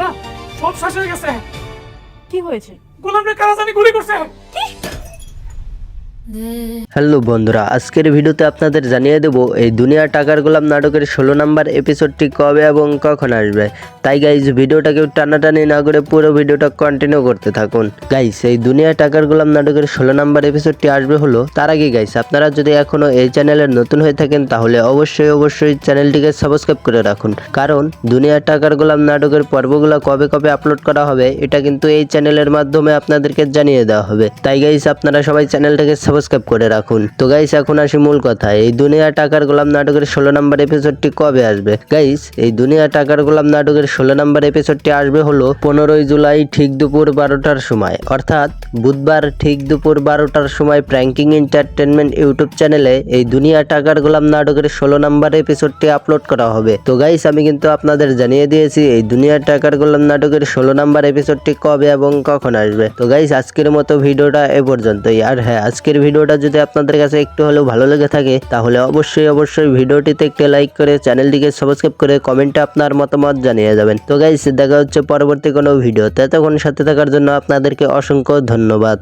না সব শেষ হয়ে গেছে। কি হয়েছে? গোলামরে কারা জানি গুলি করছে। হ্যালো বন্ধুরা, আজকের ভিডিওতে আপনাদের জানিয়ে দেব এই দুনিয়া টাকার গোলাম নাটকের 16 নম্বর এপিসোডটি কবে এবং কখন আসবে। তাই গাইজ ভিডিওটাকে টানাটানি না করে পুরো ভিডিওটা কন্টিনিউ করতে থাকুন। গাইজ এই দুনিয়া টাকার গোলাম নাটকের 16 নম্বর এপিসোডটি আসবে হলো তার আগে গাইজ আপনারা যদি এখনো এই চ্যানেলের নতুন হয়ে থাকেন তাহলে অবশ্যই চ্যানেলটিকে সাবস্ক্রাইব করে রাখুন, কারণ দুনিয়া টাকার গোলাম নাটকের পর্বগুলো কবে কবে আপলোড করা হবে এটা কিন্তু এই চ্যানেলের মাধ্যমে আপনাদেরকে জানিয়ে দেওয়া হবে। তাই গাইজ আপনারা সবাই চ্যানেলটাকে সাবস্ক্রাইব করে রাখুন। তো গাইস এখন আসি মূল কথা, এই দুনিয়া টাকার গোলাম নাটকের 16 নম্বর এপিসোডটি কবে আসবে। গাইস এই দুনিয়া টাকার গোলাম নাটকের 16 নম্বর এপিসোডটি আসবে হলো 15 জুলাই ঠিক দুপুর 12টার সময়, অর্থাৎ বুধবার ঠিক দুপুর 12টার সময় প্র্যাঙ্কিং এন্টারটেনমেন্ট ইউটিউব চ্যানেলে এই দুনিয়া টাকার গোলাম নাটকের 16 নম্বর এপিসোডটি আপলোড করা হবে। তো গাইস আমি কিন্তু আপনাদের জানিয়ে দিয়েছি এই দুনিয়া টাকার গোলাম নাটকের 16 নম্বর এপিসোডটি কবে এবং কখন আসবে। তো গাইস আজকের মতো ভিডিওটা এ পর্যন্তই। আর হ্যাঁ, আজকের ভিডিওটা যদি আপনাদের কাছে একটু হলেও ভালো লেগে থাকে তাহলে অবশ্যই ভিডিওটিতে একটি লাইক করে চ্যানেলটিকে সাবস্ক্রাইব করে কমেন্টে আপনার মতামত জানিয়ে যাবেন। তো গাইস দেখা হচ্ছে পরবর্তী কোনো ভিডিওতে, ততক্ষণ সাথে থাকার জন্য আপনাদেরকে অসংখ্য ধন্যবাদ।